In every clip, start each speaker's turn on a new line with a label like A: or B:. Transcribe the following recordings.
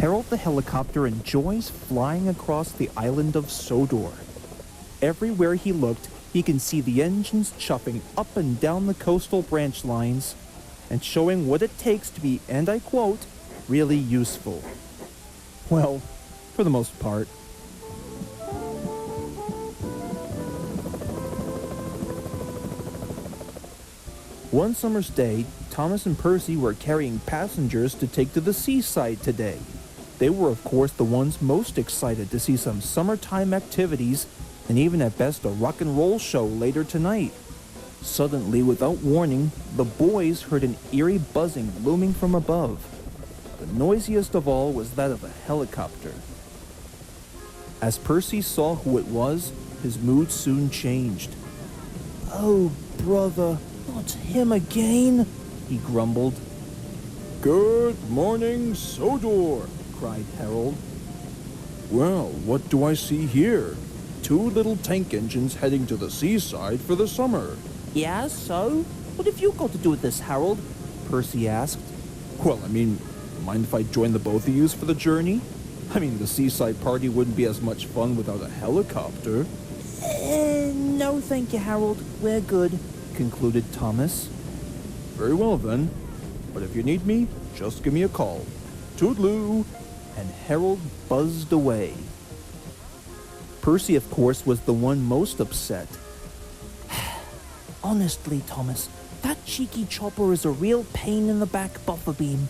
A: Harold the helicopter enjoys flying across the island of Sodor. Everywhere he looked, he can see the engines chuffing up and down the coastal branch lines and showing what it takes to be, and I quote, really useful. Well, for the most part. One summer's day, Thomas and Percy were carrying passengers to take to the seaside today. They were, of course, the ones most excited to see some summertime activities and even at best a rock and roll show later tonight. Suddenly, without warning, the boys heard an eerie buzzing looming from above. The noisiest of all was that of a helicopter. As Percy saw who it was, his mood soon changed. "Oh, brother, not him again," he grumbled.
B: "Good morning, Sodor," cried Harold. "Well, what do I see here? 2 little tank engines heading to the seaside for the summer."
A: "Yeah, so? What have you got to do with this, Harold?" Percy asked.
B: "Well, mind if I join the both of yous for the journey? The seaside party wouldn't be as much fun without a helicopter."
A: No thank you, Harold. We're good," concluded Thomas.
B: "Very well then. But if you need me, just give me a call. Toodaloo!"
A: And Harold buzzed away. Percy, of course, was the one most upset. "Honestly, Thomas, that cheeky chopper is a real pain in the back buffer beam.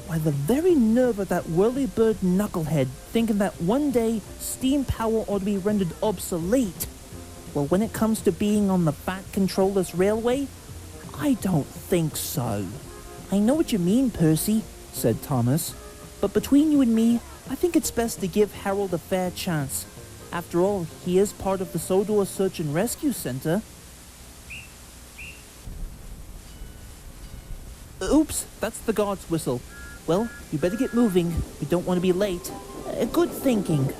A: Why, the very nerve of that whirly-bird knucklehead thinking that one day steam power ought to be rendered obsolete. Well, when it comes to being on the Fat Controller's railway, I don't think so." "I know what you mean, Percy," said Thomas. "But between you and me, I think it's best to give Harold a fair chance. After all, he is part of the Sodor Search and Rescue Center." "Oops, that's the guard's whistle. Well, you better get moving. We don't want to be late." Good thinking."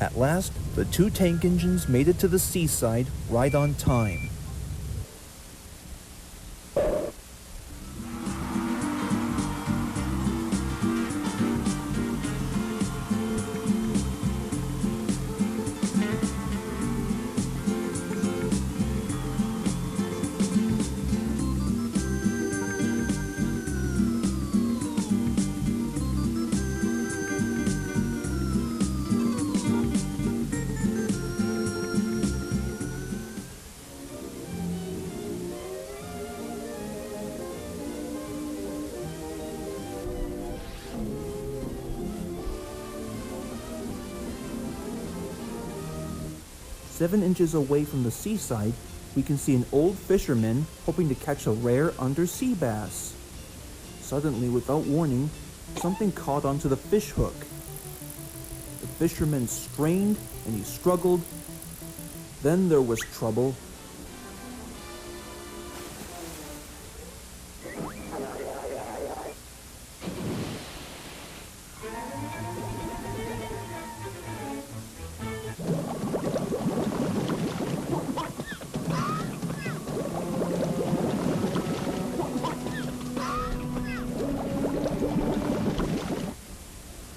A: At last, the 2 tank engines made it to the seaside right on time. "7 inches away from the seaside, we can see an old fisherman hoping to catch a rare undersea bass. Suddenly, without warning, something caught onto the fish hook. The fisherman strained and he struggled. Then there was trouble.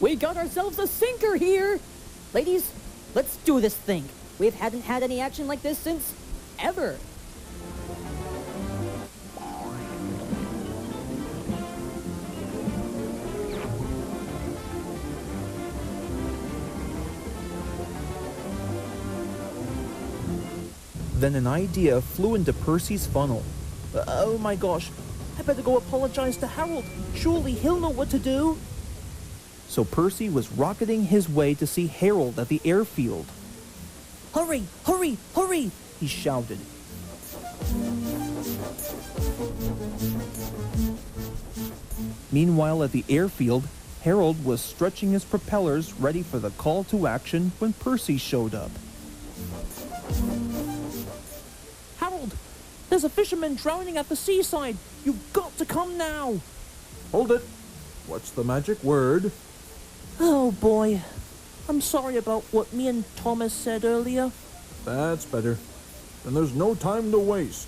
C: We got ourselves a sinker here! Ladies, let's do this thing. We hadn't had any action like this since ever.
A: Then an idea flew into Percy's funnel. "Oh my gosh, I better go apologize to Harold. Surely he'll know what to do." So Percy was rocketing his way to see Harold at the airfield. "Hurry, hurry, hurry!" he shouted. Meanwhile, at the airfield, Harold was stretching his propellers ready for the call to action when Percy showed up. Harold, there's a fisherman drowning at the seaside. You've got to come now.
B: Hold it. What's the magic word?
A: Oh boy. I'm sorry about what me and Thomas said earlier.
B: That's better. Then there's no time to waste.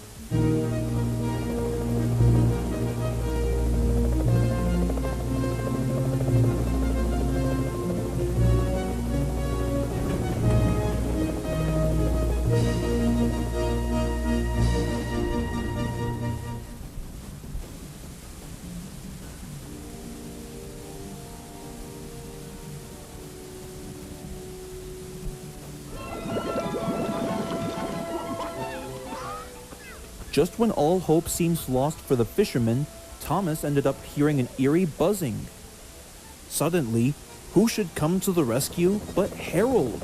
A: Just when all hope seems lost for the fisherman, Thomas ended up hearing an eerie buzzing. Suddenly, who should come to the rescue but Harold?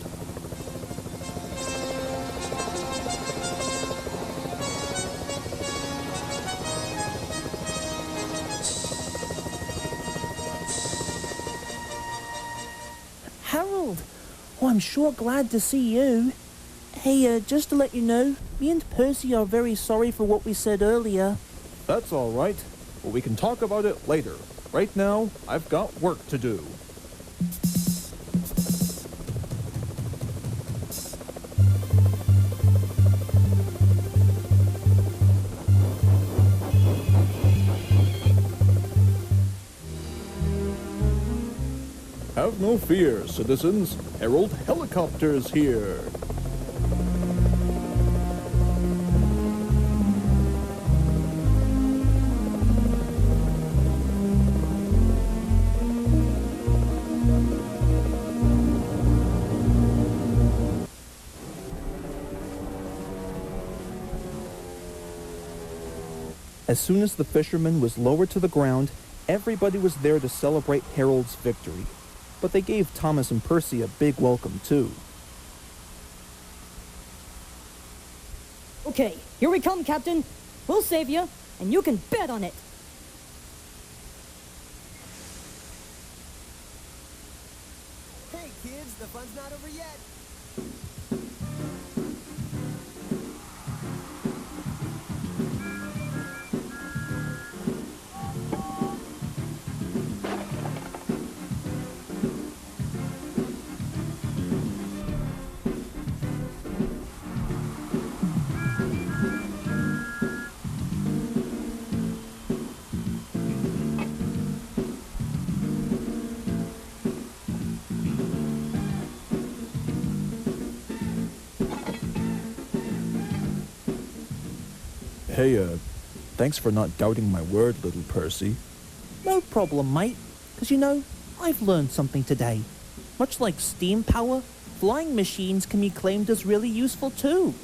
A: Harold! Oh, I'm sure glad to see you. Hey, just to let you know, me and Percy are very sorry for what we said earlier.
B: That's all right. But we can talk about it later. Right now, I've got work to do. Have no fear, citizens. Herald Helicopter's here.
A: As soon as the fisherman was lowered to the ground, everybody was there to celebrate Harold's victory. But they gave Thomas and Percy a big welcome too.
C: Okay, here we come, Captain. We'll save you, and you can bet on it.
D: Hey kids, the fun's not over yet.
B: Hey, thanks for not doubting my word, little Percy.
A: No problem, mate. 'Cause you know, I've learned something today. Much like steam power, flying machines can be claimed as really useful too.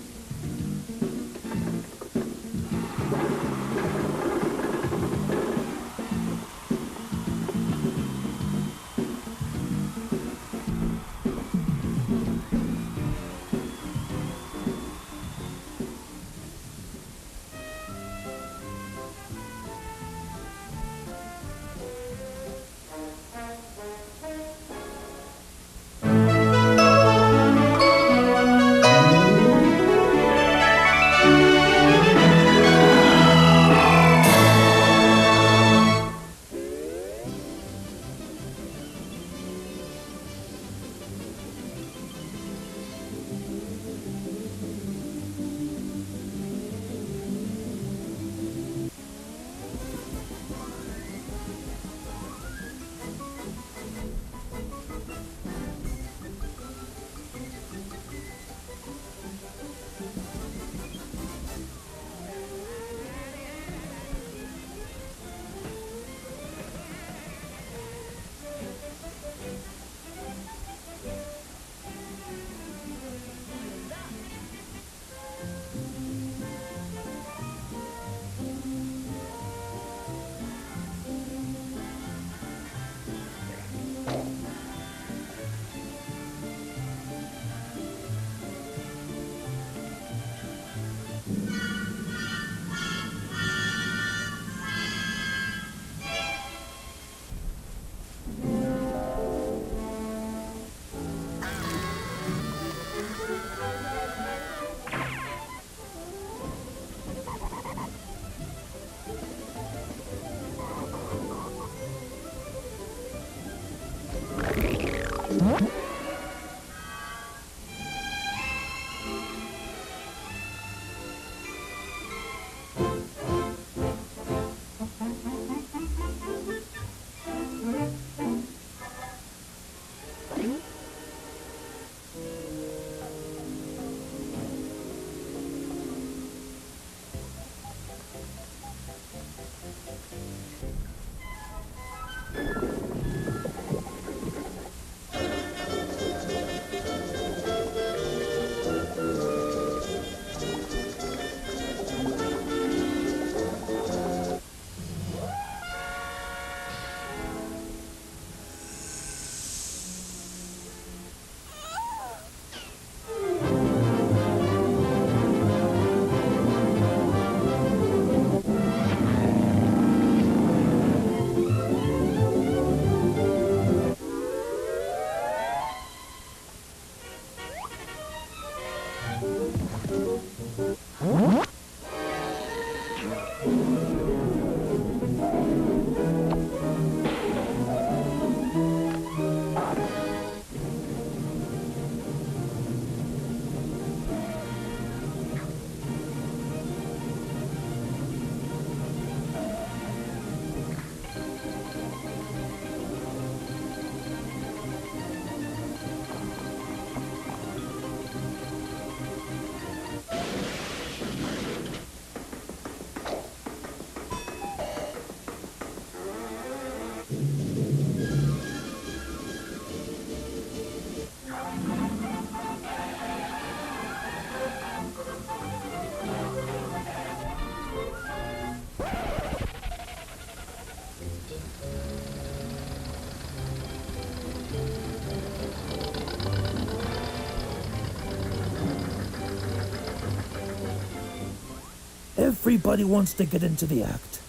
A: Everybody wants to get into the act.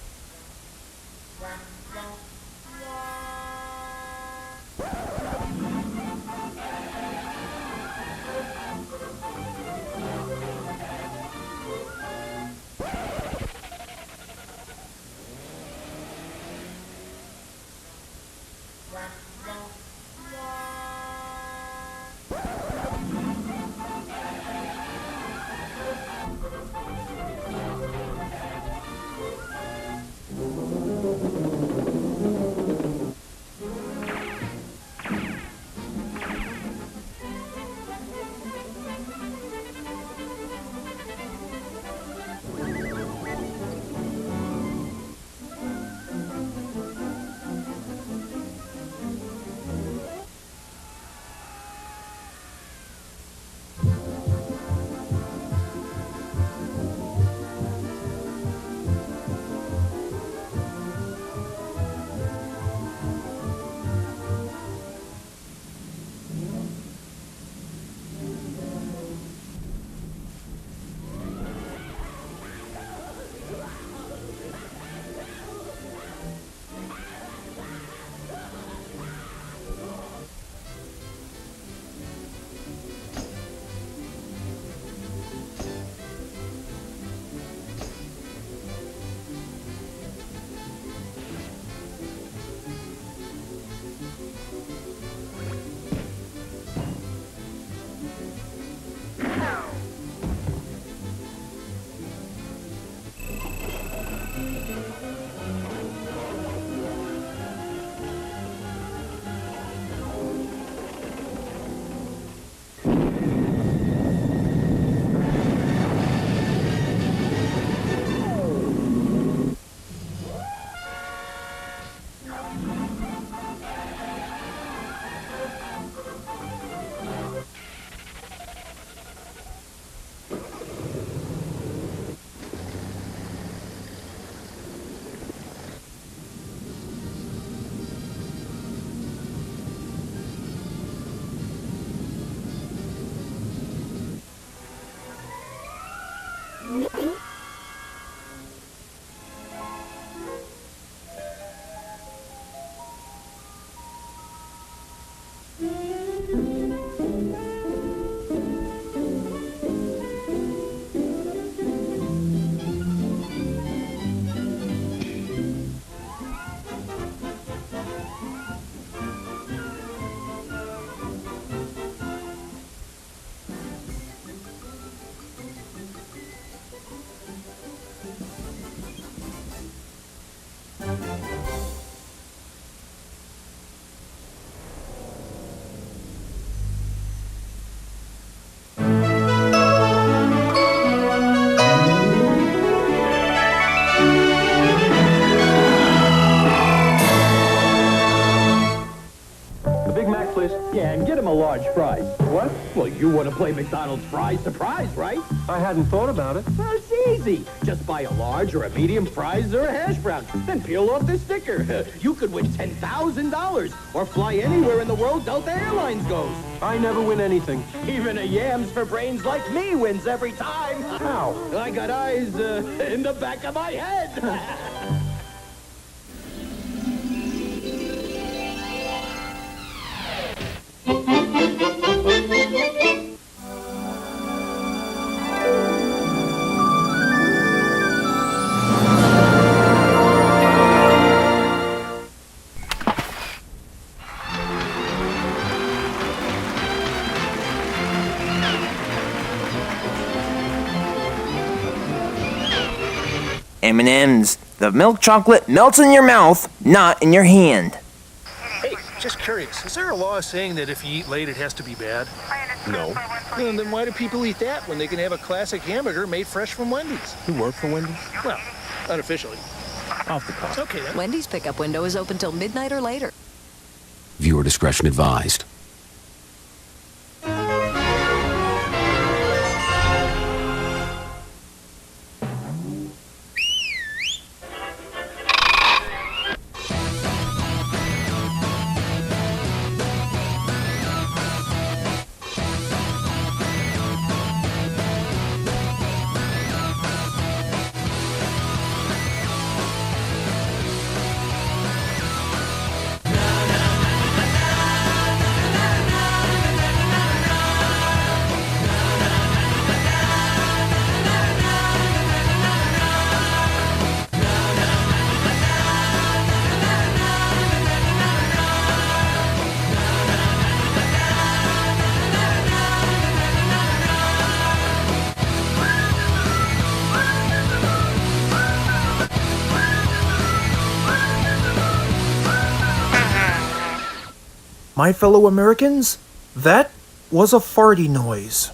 E: Yeah, and get him a large fries.
B: What?
E: Well, you want to play McDonald's fries surprise, right?
B: I hadn't thought about it.
E: Well, it's easy. Just buy a large or a medium fries or a hash brown. Then peel off the sticker. You could win $10,000 or fly anywhere in the world Delta Airlines goes.
B: I never win anything.
E: Even a yams for brains like me wins every time.
B: How?
E: I got eyes in the back of my head.
F: M&M's. The milk chocolate melts in your mouth, not in your hand.
G: Hey, just curious, is there a law saying that if you eat late, it has to be bad?
E: No.
G: Then why do people eat that when they can have a classic hamburger made fresh from Wendy's?
B: You work for Wendy's?
G: Well, unofficially.
B: Off the cuff.
G: Okay, then.
H: Wendy's pickup window is open till midnight or later.
I: Viewer discretion advised.
A: My fellow Americans, that was a farty noise.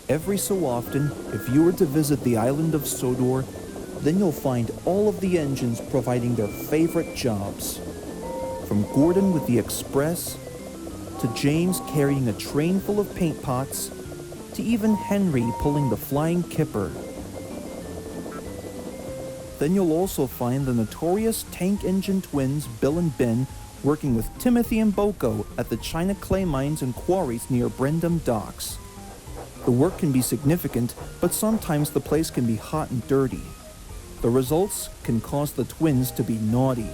A: Every so often, if you were to visit the island of Sodor, then you'll find all of the engines providing their favorite jobs. From Gordon with the Express, to James carrying a train full of paint pots, to even Henry pulling the Flying Kipper. Then you'll also find the notorious tank engine twins Bill and Ben working with Timothy and Boko at the China clay mines and quarries near Brendam Docks. The work can be significant, but sometimes the place can be hot and dirty. The results can cause the twins to be naughty.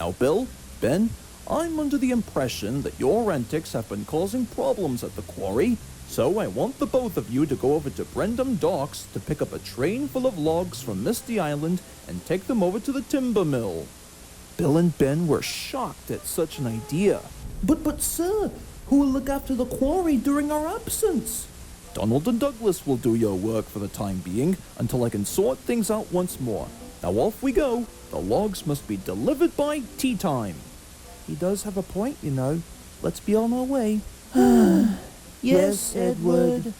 A: Now, Bill, Ben, I'm under the impression that your antics have been causing problems at the quarry, so I want the both of you to go over to Brendam Docks to pick up a train full of logs from Misty Island and take them over to the timber mill. Bill and Ben were shocked at such an idea. But sir, who will look after the quarry during our absence? Donald and Douglas will do your work for the time being until I can sort things out once more. Now off we go. The logs must be delivered by tea time. He does have a point, you know. Let's be on our way. Yes, Edward.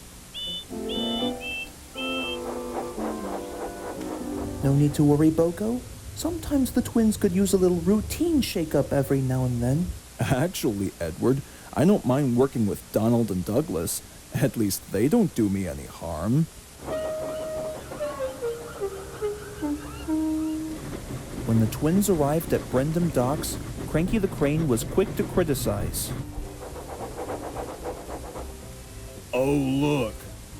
A: No need to worry, Boko. Sometimes the twins could use a little routine shake-up every now and then. Actually, Edward, I don't mind working with Donald and Douglas. At least they don't do me any harm. When the twins arrived at Brendam Docks, Cranky the Crane was quick to criticize.
B: Oh, look.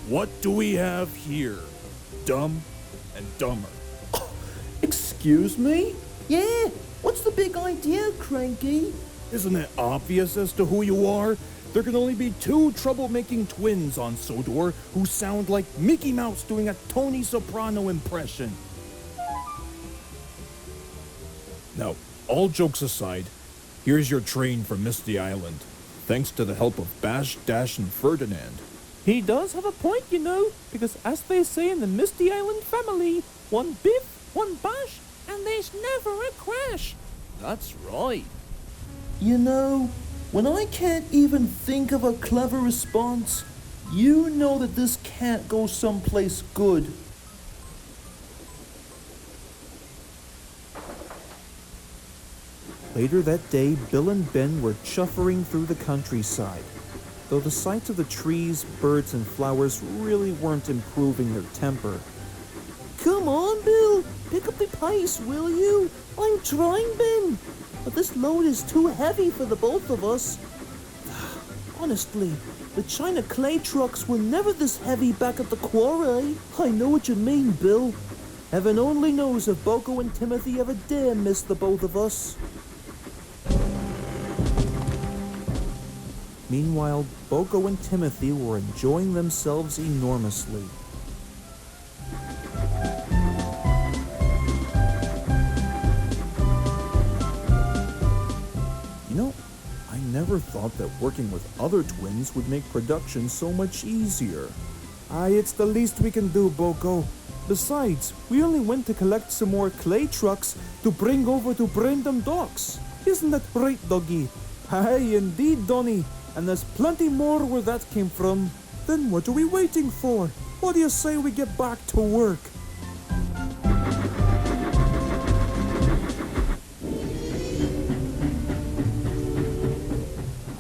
B: What do we have here? Dumb and Dumber.
A: Excuse me? Yeah, what's the big idea, Cranky?
B: Isn't it obvious as to who you are? There can only be two troublemaking twins on Sodor who sound like Mickey Mouse doing a Tony Soprano impression. Now, all jokes aside, here's your train from Misty Island, thanks to the help of Bash, Dash, and Ferdinand.
A: He does have a point, you know, because as they say in the Misty Island family, one biff, one bash, and there's never a crash.
B: That's right.
A: You know, when I can't even think of a clever response, You know that this can't go someplace good. Later that day, Bill and Ben were chuffering through the countryside. Though the sights of the trees, birds, and flowers really weren't improving their temper. Come on, Bill! Pick up the pace, will you? I'm trying, Ben! But this load is too heavy for the both of us. Honestly, the China clay trucks were never this heavy back at the quarry. I know what you mean, Bill. Heaven only knows if Boko and Timothy ever dare miss the both of us. Meanwhile, Boko and Timothy were enjoying themselves enormously. You know, I never thought that working with other twins would make production so much easier. It's the least we can do, Boko. Besides, we only went to collect some more clay trucks to bring over to Brandon Docks. Isn't that right, Doggy? Aye, indeed, Donny. And there's plenty more where that came from. Then what are we waiting for? What do you say we get back to work?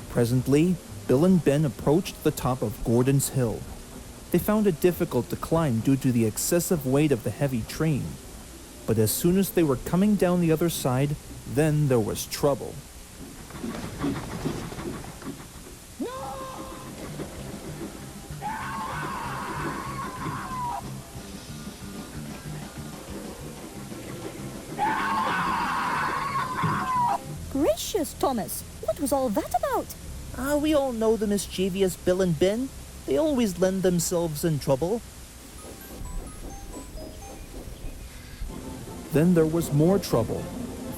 A: Presently, Bill and Ben approached the top of Gordon's Hill. They found it difficult to climb due to the excessive weight of the heavy train. But as soon as they were coming down the other side, then there was trouble.
C: Gracious, Thomas! What was all that about?
A: We all know the mischievous Bill and Ben. They always lend themselves in trouble. Then there was more trouble.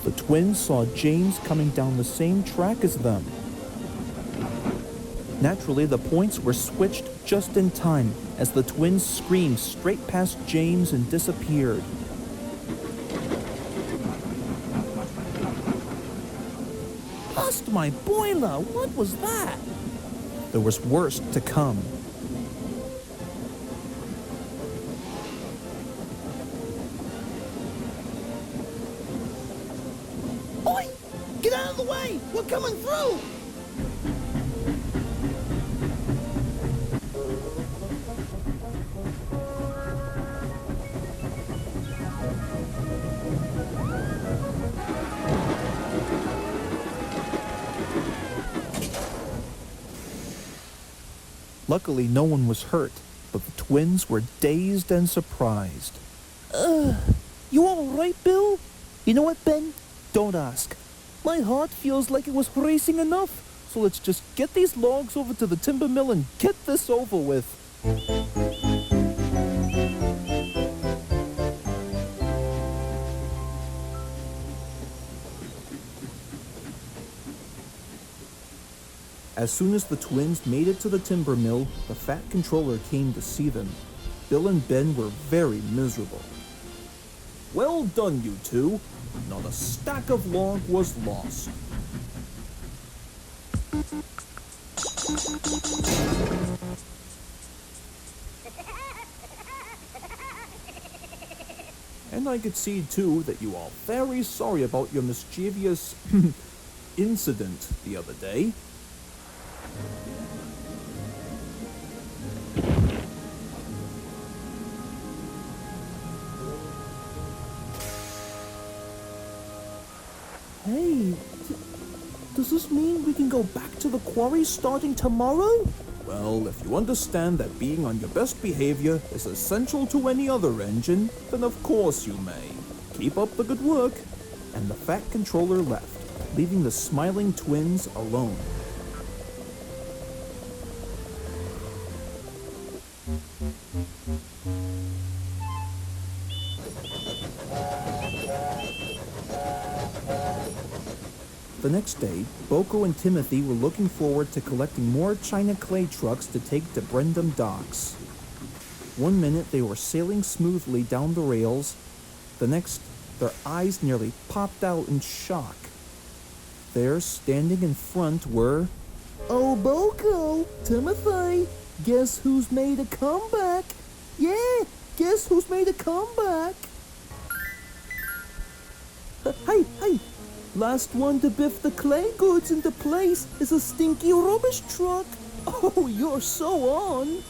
A: The twins saw James coming down the same track as them. Naturally, the points were switched just in time as the twins screamed straight past James and disappeared. Bust my boiler! What was that? There was worse to come. Oi! Get out of the way! We're coming through! Luckily, no one was hurt, but the twins were dazed and surprised. You all right, Bill? You know what, Ben? Don't ask. My heart feels like it was racing enough, so let's just get these logs over to the timber mill and get this over with. As soon as the twins made it to the timber mill, the Fat Controller came to see them. Bill and Ben were very miserable. Well done, you two. Not a stack of log was lost. And I could see, too, that you are very sorry about your mischievous incident the other day. Hey, does this mean we can go back to the quarry starting tomorrow? Well, if you understand that being on your best behavior is essential to any other engine, then of course you may. Keep up the good work. And the Fat Controller left, leaving the smiling twins alone. The next day, Boko and Timothy were looking forward to collecting more China clay trucks to take to Brendam Docks. One minute they were sailing smoothly down the rails, the next their eyes nearly popped out in shock. There, standing in front were... Oh, Boko! Timothy! Guess who's made a comeback? Yeah, guess who's made a comeback? Hey, last one to biff the clay goods into place is a stinky rubbish truck. Oh, you're so on.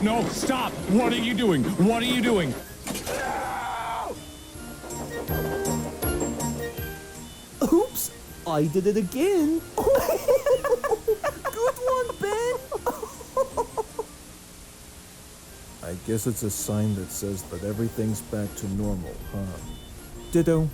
B: No, stop! What are you doing? What are you doing?
A: Oops, I did it again. Good one, Ben.
B: I guess it's a sign that says that everything's back to normal, huh?
A: Ditto.